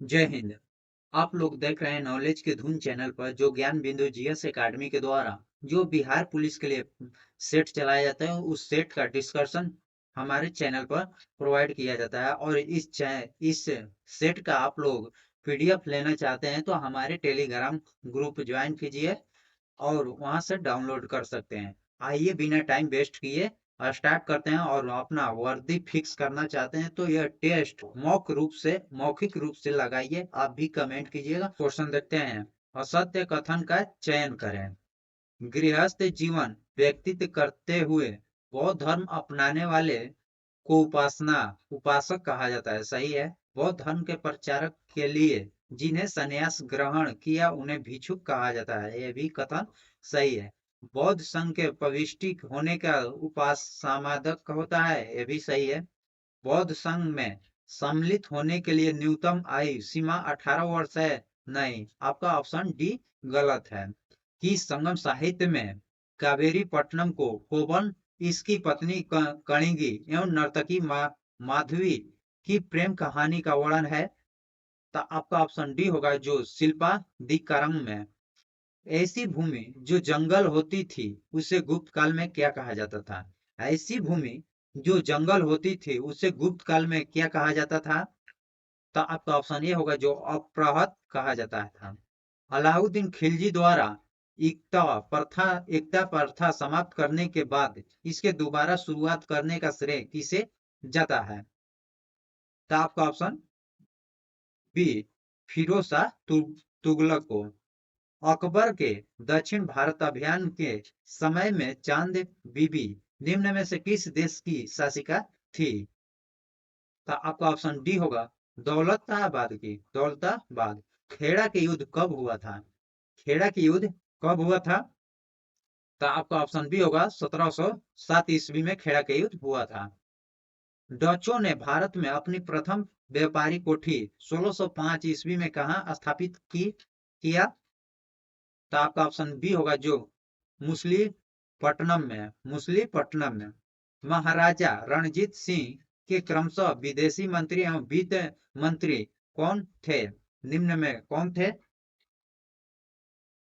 जय हिंद। आप लोग देख रहे हैं नॉलेज के धुन चैनल पर, जो ज्ञान बिंदु जीएस एकेडमी के द्वारा जो बिहार पुलिस के लिए सेट चलाया जाता है, उस सेट का डिस्कशन हमारे चैनल पर प्रोवाइड किया जाता है। और इस सेट का आप लोग पीडीएफ लेना चाहते हैं तो हमारे टेलीग्राम ग्रुप ज्वाइन कीजिए और वहां से डाउनलोड कर सकते हैं। आइए बिना टाइम वेस्ट किए स्टार्ट करते हैं। और अपना वर्दी फिक्स करना चाहते हैं तो यह टेस्ट मौखिक रूप से लगाइए। आप भी कमेंट कीजिएगा। क्वेश्चन देखते हैं। असत्य कथन का चयन करें। गृहस्थ जीवन व्यतीत करते हुए बौद्ध धर्म अपनाने वाले को उपासक कहा जाता है। सही है। बौद्ध धर्म के प्रचारक के लिए जिन्हें संन्यास ग्रहण किया उन्हें भिक्षुक कहा जाता है। यह भी कथन सही है। बौद्ध संघ के प्रविष्टि होने का उपासमादक होता है। यह भी सही है। बौद्ध संघ में सम्मिलित होने के लिए न्यूनतम आयु सीमा 18 वर्ष है। नहीं, आपका ऑप्शन डी गलत है। कि संगम साहित्य में कावेरी पट्टनम को कोवन, इसकी पत्नी कणिगी एवं नर्तकी माधवी की प्रेम कहानी का वर्णन है। तो आपका ऑप्शन डी होगा, जो शिल्पा दिकारम में। ऐसी भूमि जो जंगल होती थी उसे गुप्त काल में क्या कहा जाता था। ऐसी भूमि जो जंगल होती थी उसे गुप्त काल में क्या कहा जाता था। तो आपका ऑप्शन ये होगा, जो अपराहत कहा जाता था। अलाउद्दीन खिलजी द्वारा एकता प्रथा समाप्त करने के बाद इसके दोबारा शुरुआत करने का श्रेय किसे जाता है। तो आपका ऑप्शन बी फिरोज शाह तुगलक को। अकबर के दक्षिण भारत अभियान के समय में चांद बीबी निम्न में से किस देश की शासिका थी। तो आपका ऑप्शन डी होगा, दौलताबाद। खेड़ा के युद्ध कब हुआ था। खेड़ा के युद्ध कब हुआ था। तो आपका ऑप्शन बी होगा, 1707 ईस्वी में खेड़ा का युद्ध हुआ था। डचों ने भारत में अपनी प्रथम व्यापारी कोठी 1605 ईस्वी में कहाँ स्थापित किया। तो आपका ऑप्शन बी होगा, जो मुसलीपट्टनम में। महाराजा रणजीत सिंह के क्रमशः विदेशी मंत्री एवं वित्त मंत्री कौन थे। निम्न में कौन थे।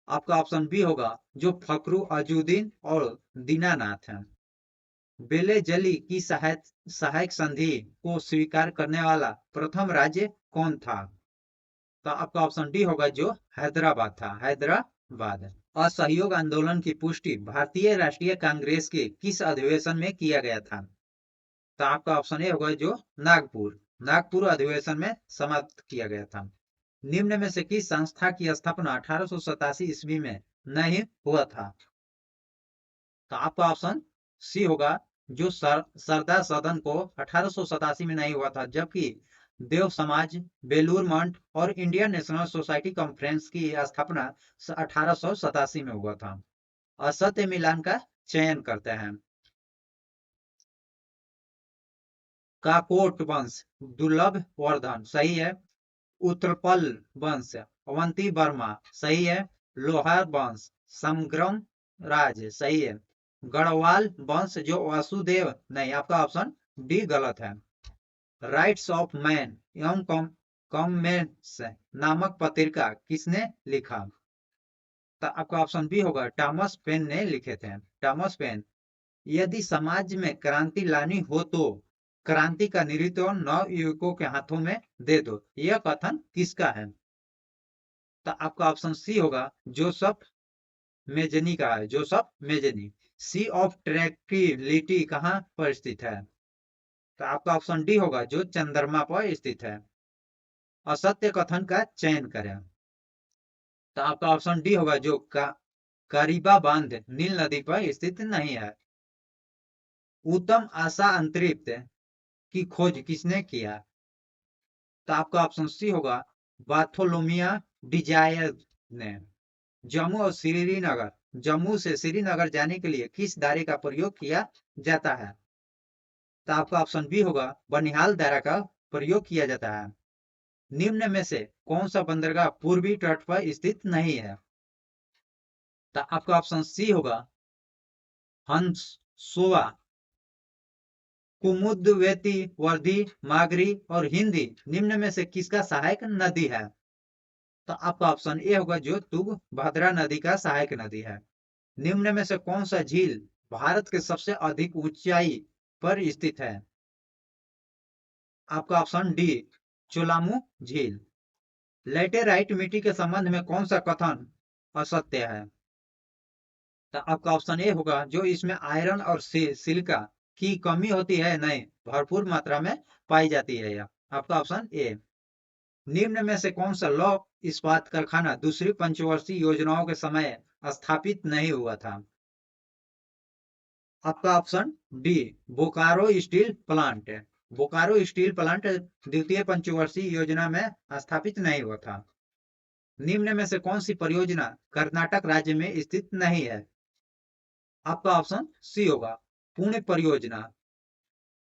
आपका ऑप्शन बी होगा, जो फखरू अजूद्दीन और दीनानाथ हैं। बेलेजली की सहायक संधि को स्वीकार करने वाला प्रथम राज्य कौन था। तो आपका ऑप्शन डी होगा, जो हैदराबाद था। हैदराबाद। असहयोग आंदोलन की पुष्टि भारतीय राष्ट्रीय कांग्रेस के किस अधिवेशन में किया गया था। तो आपका ऑप्शन ए होगा, जो नागपुर अधिवेशन में समाप्त किया गया था। निम्न में से किस संस्था की स्थापना 1887 ईस्वी में नहीं हुआ था। तो आपका ऑप्शन सी होगा, जो सरदार सदन को 1887 में नहीं हुआ था, जबकि देव समाज, बेलूर मठ और इंडियन नेशनल सोसाइटी कॉन्फ्रेंस की स्थापना 1887 में हुआ था। असत्य मिलान का चयन करते हैं। काकोट वंश दुर्लभ वर्धन सही है। उत्तरपल वंश अवंती वर्मा सही है। लोहार वंश समग्रम राज सही है। गढ़वाल वंश जो वासुदेव नहीं, आपका ऑप्शन डी गलत है। राइट्स ऑफ मैन एवं कॉमेंट्स नामक पत्रिका किसने लिखा। तो आपका ऑप्शन बी होगा, टॉमस पेन ने लिखे थे। Thomas Paine. यदि समाज में क्रांति लानी हो तो क्रांति का नेतृत्व नव युवकों के हाथों में दे दो। यह कथन किसका है। तो आपका ऑप्शन सी होगा, जोसेफ मेजनी का है। Joseph Mazzini. सी ऑफ ट्रैक्टिलिटी कहां पर स्थित है। तो आपका ऑप्शन डी होगा, जो चंद्रमा पर स्थित है। असत्य कथन का चयन करें। तो आपका ऑप्शन डी होगा, जो करीबा बांध नील नदी पर स्थित नहीं है। उत्तम आशा अंतरिक्ष की खोज किसने किया। तो आपका ऑप्शन सी होगा, बार्थोलोमिया डिजायर ने। जम्मू से श्रीनगर जाने के लिए किस दारे का प्रयोग किया जाता है। तो आपका ऑप्शन बी होगा, बनिहाल दारा का प्रयोग किया जाता है। निम्न में से कौन सा बंदरगाह पूर्वी तट पर स्थित नहीं है। तो आपका ऑप्शन सी होगा, हंसोआ कुमुद्वेती, वर्धी, मागरी और हिंदी निम्न में से किसका सहायक नदी है? तो आपका ऑप्शन ए होगा जो तुंगभद्रा नदी का सहायक नदी है। निम्न में से कौन सा झील भारत के सबसे अधिक ऊंचाई पर स्थित है? आपका ऑप्शन डी चोलामू झील। लेटेराइट मिट्टी के संबंध में कौन सा कथन असत्य है? तो आपका ऑप्शन ए होगा जो इसमें आयरन और सिलिका की कमी होती है, नहीं, भरपूर मात्रा में पाई जाती है यह। आपका ऑप्शन ए। निम्न में से कौन सा लौह इस्पात कारखाना दूसरी पंचवर्षीय योजनाओं के समय स्थापित नहीं हुआ था? आपका option D Bokaro steel plant. Bokaro steel plant द्वितीय पंचवर्षीय योजना में स्थापित नहीं हुआ था। निम्न में से कौन सी परियोजना कर्नाटक राज्य में स्थित नहीं है? आपका ऑप्शन सी होगा पुणे परियोजना।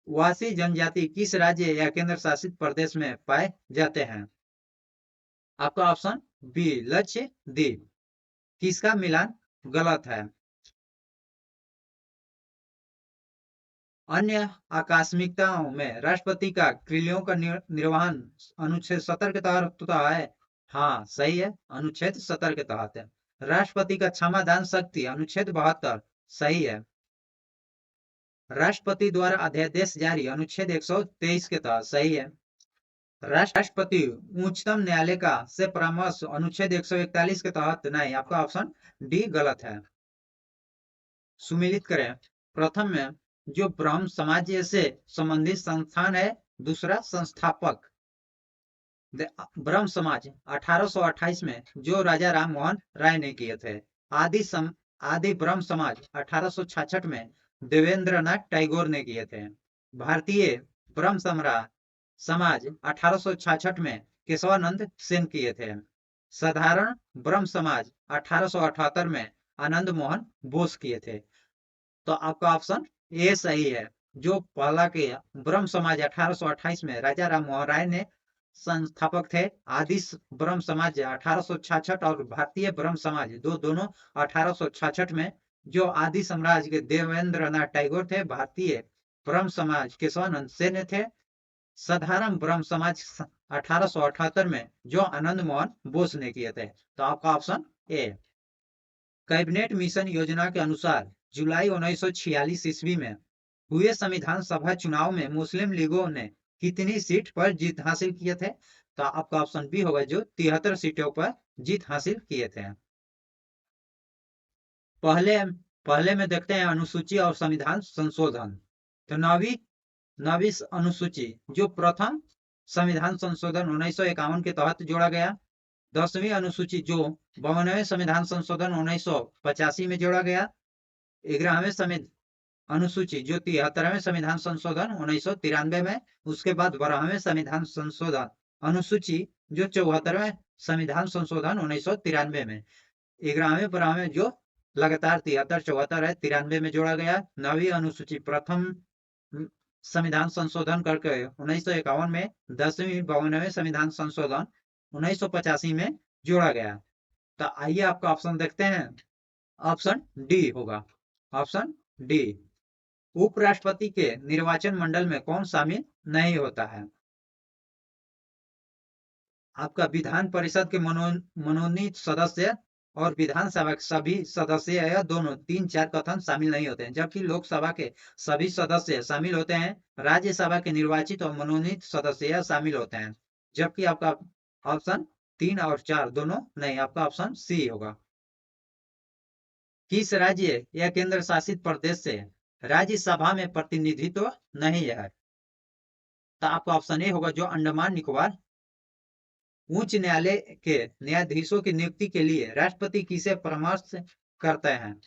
वासी जनजाति किस राज्य या केंद्र शासित प्रदेश में पाए जाते हैं? आपका ऑप्शन बी लक्षद्वीप। किसका मिलान गलत है? अन्य आकस्मिकताओं में राष्ट्रपति का क्रियाओं का निर्वहन अनुच्छेद 70 के तहत होता है। हाँ सही है, अनुच्छेद 70 के तहत है। राष्ट्रपति का क्षमादान शक्ति अनुच्छेद 72 सही है। राष्ट्रपति द्वारा अध्यादेश जारी अनुच्छेद 123 के तहत सही है। राष्ट्रपति उच्चतम न्यायालय का से परामर्श अनुच्छेद 141 के तहत नहीं। आपका ऑप्शन डी गलत है। सुमिलित करें। प्रथम में जो ब्रह्म समाज से संबंधित संस्थान है, दूसरा संस्थापक। ब्रह्म समाज 1828 में जो राजा राम मोहन राय ने किए थे। आदि ब्रह्म समाज 1866 में देवेंद्रनाथ टैगोर ने किए थे। भारतीय ब्रह्म समाज 1866 में केशवानंद सेन किए थे। साधारण ब्रह्म समाज 1878 में आनंद मोहन बोस किए थे। तो आपका ऑप्शन ए सही है। जो पहला के ब्रह्म समाज 1828 में राजा राम मोहन राय ने संस्थापक थे। आदि ब्रह्म समाज 1866 और भारतीय ब्रह्म समाज दोनों 1866 में जो आदि साम्राज्य के देवेंद्रनाथ टैगोर थे। भारतीय ब्रह्म समाज केशवानंद सेन थे। साधारण ब्रह्म समाज 1878 में जो आनंद मोहन बोस ने किए थे। तो आपका ऑप्शन ए। कैबिनेट मिशन योजना के अनुसार जुलाई 1946 ईस्वी में हुए संविधान सभा चुनाव में मुस्लिम लीगों ने कितनी सीट पर जीत हासिल किए थे? तो आपका ऑप्शन बी होगा जो 73 सीटों पर जीत हासिल किए थे। पहले में देखते हैं अनुसूची और संविधान संशोधन। तो नवी अनुसूची जो प्रथम संविधान संशोधन 1951 के तहत जोड़ा गया। 10वीं अनुसूची जो 52वें संविधान संशोधन 1985 में जोड़ा गया। 11वें अनुसूची जो 73वें संविधान संशोधन 1993 में। उसके बाद 12वें संविधान संशोधन अनुसूची जो 74वें संविधान संशोधन 1993 में। 11वें 12वें जो लगातार 73 74 है 93 में जोड़ा गया। 9वीं अनुसूची प्रथम संविधान संशोधन करके 1951 में। 10वीं 52वें संविधान संशोधन 1985 में जोड़ा गया। तो आइए आपका ऑप्शन देखते हैं। ऑप्शन डी होगा। ऑप्शन डी उपराष्ट्रपति के निर्वाचन मंडल में कौन शामिल नहीं होता है? आपका विधान परिषद के मनोनीत सदस्य और विधानसभा के सभी सदस्य या दोनों 3-4 कथन शामिल नहीं होते हैं, जबकि लोकसभा के सभी सदस्य शामिल होते हैं। राज्यसभा के निर्वाचित और मनोनीत सदस्य शामिल होते हैं, जबकि आपका ऑप्शन 3 और 4 दोनों नहीं। आपका ऑप्शन सी होगा। किस राज्य या केंद्र शासित प्रदेश से राज्यसभा में प्रतिनिधित्व नहीं है? तो आपका ऑप्शन ए होगा जो अंडमान निकोबार। उच्च न्यायालय के न्यायाधीशों की नियुक्ति के लिए राष्ट्रपति किसे परामर्श करते हैं?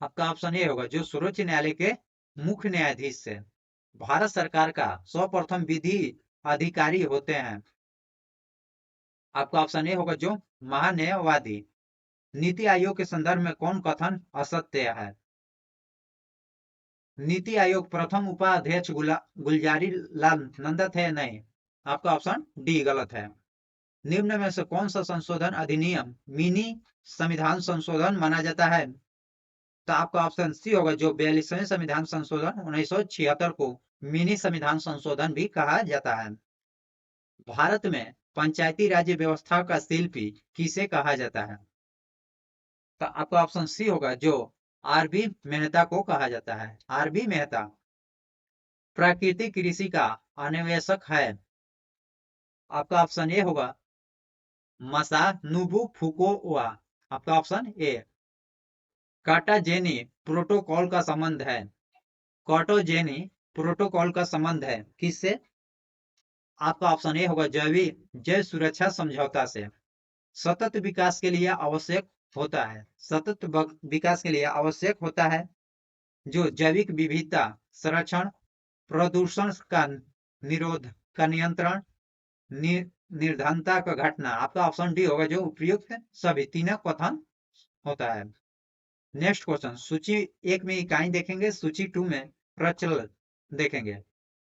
आपका ऑप्शन ए होगा जो सर्वोच्च न्यायालय के मुख्य न्यायाधीश से भारत सरकार का सर्वप्रथम विधि अधिकारी होते हैं। आपका ऑप्शन ए होगा जो महान्यायवादी। नीति आयोग के संदर्भ में कौन कथन असत्य है? नीति आयोग प्रथम उपाध्यक्ष गुलजारी लाल नंदा थे, नहीं। आपका ऑप्शन डी गलत है। निम्न में से कौन सा संशोधन अधिनियम मिनी संविधान संशोधन माना जाता है? तो आपका ऑप्शन सी होगा, जो 42वें संविधान संशोधन 1976 को मिनी संविधान संशोधन भी कहा जाता है। भारत में पंचायती राज व्यवस्था का शिल्पी किसे कहा जाता है? तो आपका ऑप्शन सी होगा, जो आर बी मेहता को कहा जाता है। R B Mehta. प्राकृतिक कृषि का अन्वेषक है। आपका ऑप्शन ए होगा मसानोबु फुकुओका। आपका ऑप्शन ए। काटाजेनी प्रोटोकॉल का संबंध है। काटाजेनी प्रोटोकॉल का संबंध है किससे? आपका ऑप्शन ए होगा जैव सुरक्षा समझौता से। सतत विकास के लिए आवश्यक होता है। सतत विकास के लिए आवश्यक होता है जो जैविक विविधता संरक्षण, प्रदूषण का निरोध का नियंत्रण, निर्धनता का घटना। आपका ऑप्शन डी होगा, जो उपयुक्त सभी तीनों कथन होता है। नेक्स्ट क्वेश्चन, सूची 1 में इकाई देखेंगे, सूची 2 में प्रचल देखेंगे।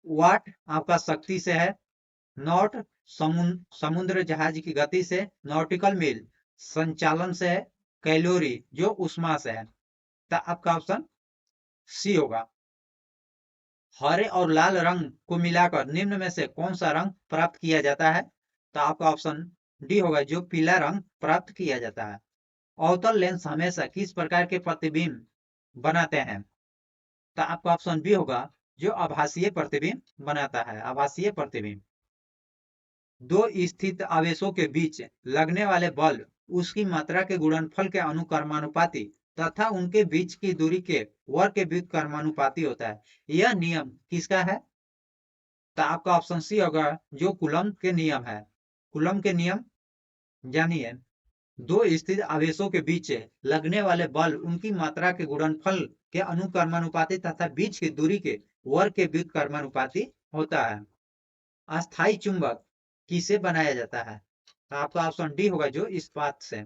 वाट आपका शक्ति से है। नॉट समुद्र जहाज की गति से। नॉटिकल मील संचालन से है। कैलोरी जो उष्मा से है। तो आपका ऑप्शन सी होगा। हरे और लाल रंग को मिलाकर निम्न में से कौन सा रंग प्राप्त किया जाता है? तो आपका ऑप्शन डी होगा, जो पीला रंग प्राप्त किया जाता है। अवतल लेंस हमेशा किस प्रकार के प्रतिबिंब बनाते हैं? तो आपका ऑप्शन बी होगा, जो आभासीय प्रतिबिंब बनाता है। आभासीय प्रतिबिंब। दो स्थित आवेशों के बीच लगने वाले बल उसकी मात्रा के गुणनफल के अनुक्रमानुपाती तथा उनके बीच की दूरी के वर्ग के व्युत्क्रमानुपाती होता है। यह नियम किसका है? तो आपका ऑप्शन सी होगा, जो कूलम्ब के नियम है। कूलम्ब के नियम जानिए। दो स्थित आवेशों के बीच लगने वाले बल उनकी मात्रा के गुणनफल के अनुक्रमानुपाती तथा बीच की दूरी के वर्ग के व्युत्क्रमानुपाती होता है। अस्थायी चुंबक किसे बनाया जाता है? तो आपका ऑप्शन डी होगा, जो इस्पात से।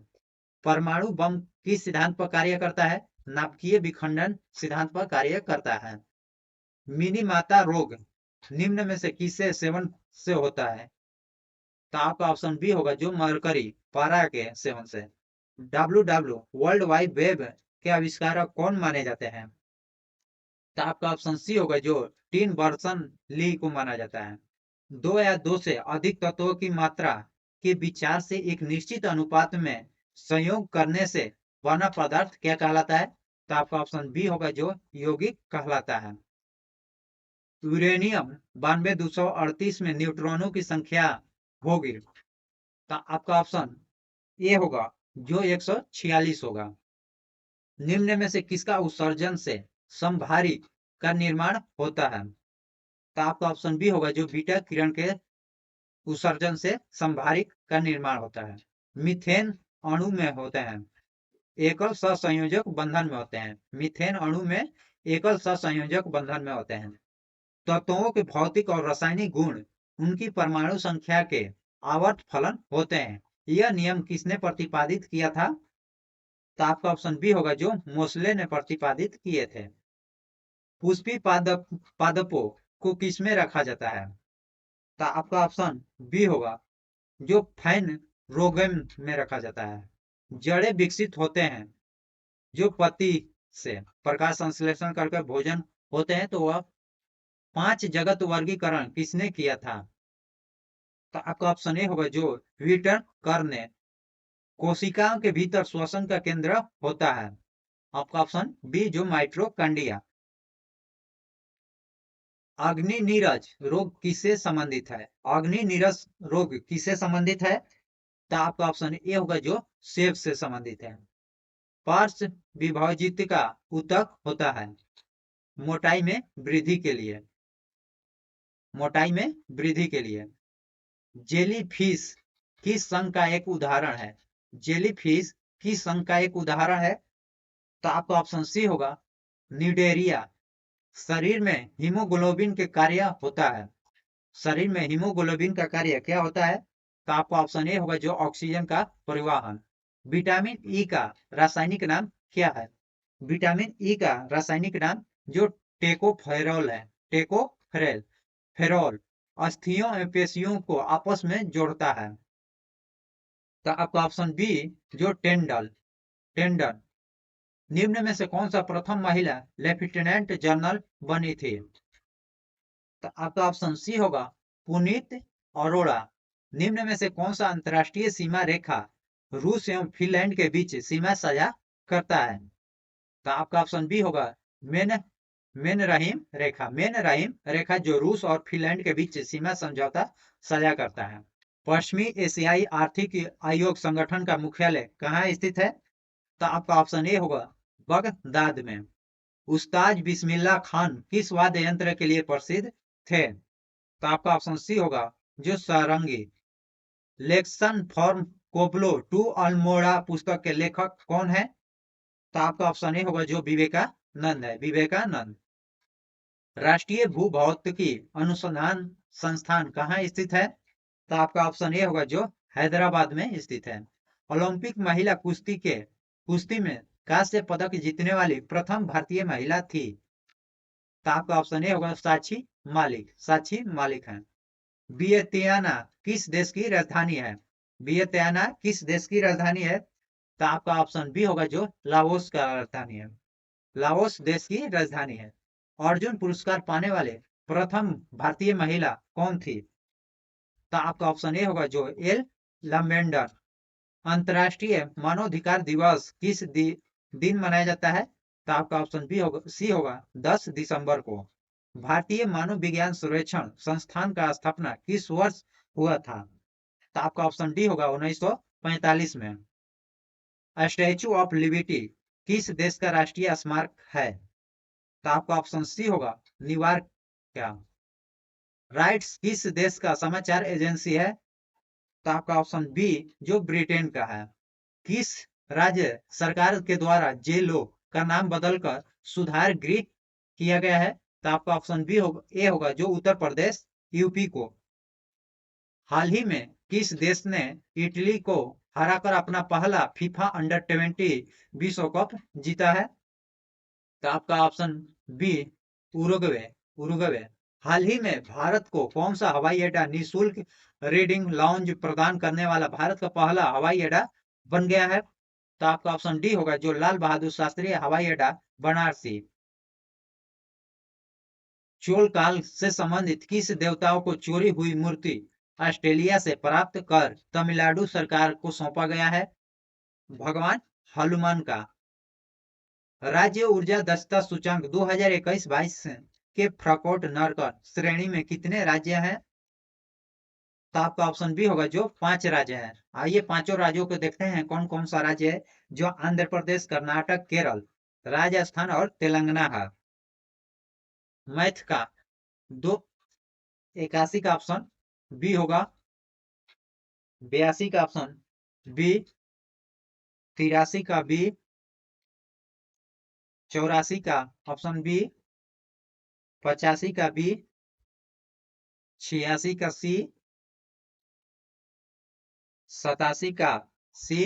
परमाणु बम किस सिद्धांत पर कार्य करता है? नाभिकीय विखंडन सिद्धांत पर कार्य करता है। मिनीमाता रोग निम्न में से किससे सेवन से होता है? तो आपका ऑप्शन बी होगा, जो मरकरी पारा के सेवन से। डब्ल्यू वर्ल्ड वाइड वेब के आविष्कारक कौन माने जाते हैं? तो आपका ऑप्शन सी होगा, जो टीन बर्सन ली को माना जाता है। दो या दो से अधिक तत्वों की मात्रा के विचार से एक निश्चित अनुपात में संयोग करने से बना पदार्थ क्या कहलाता है? तो आपका ऑप्शन बी होगा, जो यौगिक कहलाता है। यूरेनियम 9238 में न्यूट्रॉनों की संख्या होगी। तो आपका ऑप्शन ए होगा, जो 146 होगा। निम्न में से किसका उत्सर्जन से समभारी का निर्माण होता है? तो आपका ऑप्शन बी होगा, जो बीटा किरण के उत्सर्जन से समभारिक का निर्माण होता है। मीथेन अणु में होते हैं। एकल सहसंयोजक बंधन में होते हैं। मीथेन अणु में एकल सहसंयोजक बंधन में होते हैं। तत्वों के भौतिक और रासायनिक गुण उनकी परमाणु संख्या के आवर्त फलन होते हैं। यह नियम किसने प्रतिपादित किया था? तो आपका ऑप्शन बी होगा, जो मोसले ने प्रतिपादित किए थे। पुष्पी पादपों को किसमें रखा जाता है? तो आपका ऑप्शन बी होगा, जो फैन रोगम में रखा जाता है। जड़ें विकसित होते हैं जो पत्ती से प्रकाश संश्लेषण करके भोजन होते हैं। तो वह 5 जगत वर्गीकरण किसने किया था? तो आपका ऑप्शन ए होगा, जो व्हिटन कर ने। कोशिकाओं के भीतर श्वसन का केंद्र होता है। आपका ऑप्शन बी, जो माइटोकॉन्ड्रिया। अग्नि नीरज रोग किससे संबंधित है? अग्नि नीरज रोग किससे संबंधित है? तो आपका ऑप्शन ए होगा, जो सेब से संबंधित है। पार्श्व विभाजित का ऊतक होता है मोटाई में वृद्धि के लिए। मोटाई में वृद्धि के लिए। जेलीफिश किस संघ का एक उदाहरण है? जेलीफिश किस संघ का एक उदाहरण है? तो आपका ऑप्शन सी होगा, न्यूडेरिया। शरीर में हीमोग्लोबिन के कार्य होता है। शरीर में हीमोग्लोबिन का कार्य क्या होता है? तो आपका ऑप्शन ए होगा, जो ऑक्सीजन का परिवहन। विटामिन ई का रासायनिक नाम क्या है? विटामिन ई का रासायनिक नाम जो टेकोफेरॉल है। टेकोफेरॉल। फेरॉल अस्थियों एवं पेशियों को आपस में जोड़ता है। तो आपका ऑप्शन बी, जो टेंडन। निम्न में से कौन सा प्रथम महिला लेफ्टिनेंट जनरल बनी थी? तो आपका ऑप्शन सी होगा पुनीत अरोड़ा। निम्न में से कौन सा अंतरराष्ट्रीय सीमा रेखा रूस एवं फिनलैंड के बीच सीमा साझा करता है? तो आपका ऑप्शन बी होगा मेन मेन रहीम रेखा। मेन रहीम रेखा जो रूस और फिनलैंड के बीच सीमा समझौता साझा करता है। पश्चिमी एशियाई आर्थिक आयोग संगठन का मुख्यालय कहाँ स्थित है? तो आपका ऑप्शन ए होगा बगदाद में। उस्ताद बिस्मिल्लाह खान किस वाद्य यंत्र के लिए प्रसिद्ध थे? तो आपका ऑप्शन सी होगा जो सारंगी। लेक्सन फॉर्म कोबलो टू अल्मोड़ा पुस्तक के लेखक कौन है? तो आपका ऑप्शन ए होगा जो विवेकानंद है, विवेकानंद। राष्ट्रीय भूभौतिकी अनुसंधान संस्थान कहाँ स्थित है? तो आपका ऑप्शन ए होगा जो हैदराबाद में स्थित है। ओलंपिक महिला कुश्ती में कांस्य पदक जीतने वाली प्रथम भारतीय महिला थी? तो आपका ऑप्शन ए होगा साक्षी मालिक। साक्षी मालिक है। वियतियाना किस देश की राजधानी है? वियतियाना किस देश की राजधानी है? तो आपका ऑप्शन बी होगा जो लाओस का राजधानी है। लाओस देश की राजधानी है। अर्जुन पुरस्कार पाने वाले प्रथम भारतीय महिला कौन थी? तो आपका ऑप्शन ए होगा जो एल लमेंडर। अंतरराष्ट्रीय मानवाधिकार दिवस किस दिन मनाया जाता है? तो आपका ऑप्शन बी होगा सी होगा 10 दिसंबर को। भारतीय मानव विज्ञान सर्वेक्षण संस्थान का स्थापना किस वर्ष हुआ था? तो आपका ऑप्शन डी होगा 1945 में। स्टैचू ऑफ लिबर्टी किस देश का राष्ट्रीय स्मारक है? तो आपका ऑप्शन सी होगा न्यूयॉर्क का। राइट्स किस देश का समाचार एजेंसी है? तो आपका ऑप्शन बी जो ब्रिटेन का है। किस राज्य सरकार के द्वारा जेलों का नाम बदलकर सुधार गृह किया गया है? तो आपका ऑप्शन बी होगा ए होगा जो उत्तर प्रदेश यूपी को। हाल ही में किस देश ने इटली को हराकर अपना पहला फीफा अंडर 20 विश्व कप जीता है? तो आपका ऑप्शन बी उरुग्वे। उरुग्वे। हाल ही में भारत को कौन सा हवाई अड्डा निःशुल्क रीडिंग लाउंज प्रदान करने वाला भारत का पहला हवाई अड्डा बन गया है? तो आपका ऑप्शन डी होगा जो लाल बहादुर शास्त्री हवाई अड्डा वाराणसी। चोल काल से संबंधित किस देवताओं को चोरी हुई मूर्ति ऑस्ट्रेलिया से प्राप्त कर तमिलनाडु सरकार को सौंपा गया है? भगवान हनुमान का। राज्य ऊर्जा दक्षता सूचकांक 2021-22 के फ्रैंकफर्ट नर्कर श्रेणी में कितने राज्य हैं? तो आपका ऑप्शन बी होगा जो 5 राज्य हैं। आइए पांचों राज्यों को देखते हैं कौन कौन सा राज्य है जो आंध्र प्रदेश, कर्नाटक, केरल, राजस्थान और तेलंगाना है। मैथ का 281 का ऑप्शन बी होगा, 82 का ऑप्शन बी, 83 का बी, 84 का ऑप्शन बी, 85 का बी, 86 का सी, 87 का सी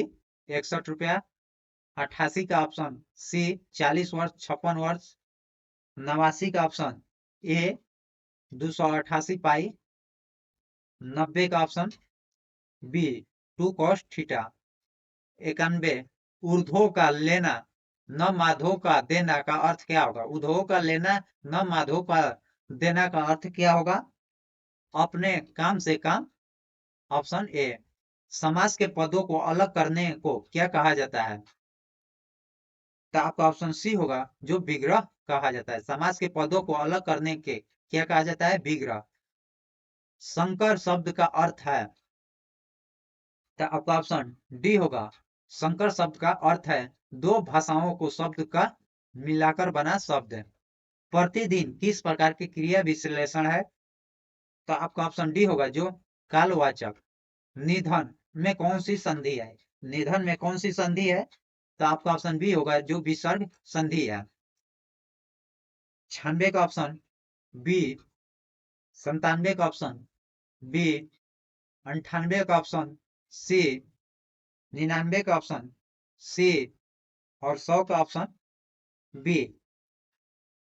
61 रुपया, 88 का ऑप्शन सी 40 वर्ष 56 वर्ष, 89 का ऑप्शन ए 288 पाई, 90 का ऑप्शन बी 2 cos थीटा, 91 ऊर्ध्व का लेना न माधो का देना का अर्थ क्या होगा? ऊर्ध्व का लेना न माधो का देना का अर्थ क्या होगा? अपने काम से काम। Option A. समास के पदों को अलग करने को क्या कहा जाता है? तो आपका ऑप्शन सी होगा जो विग्रह कहा जाता है। समास के पदों को अलग करने के क्या कहा जाता है? विग्रह। संकर शब्द का अर्थ है, तो आपका ऑप्शन डी होगा। संकर शब्द का अर्थ है दो भाषाओं को शब्द का मिलाकर बना शब्द। प्रतिदिन किस प्रकार की क्रिया विश्लेषण है? तो आपका ऑप्शन डी होगा जो कालवाचक। निधन में कौन सी संधि है? निधन में कौन सी संधि है? तो आपका ऑप्शन बी होगा जो विसर्ग संधि है। 96 का ऑप्शन बी, 97 का ऑप्शन बी, 98 का ऑप्शन सी, 99 का ऑप्शन सी और 100 का ऑप्शन बी।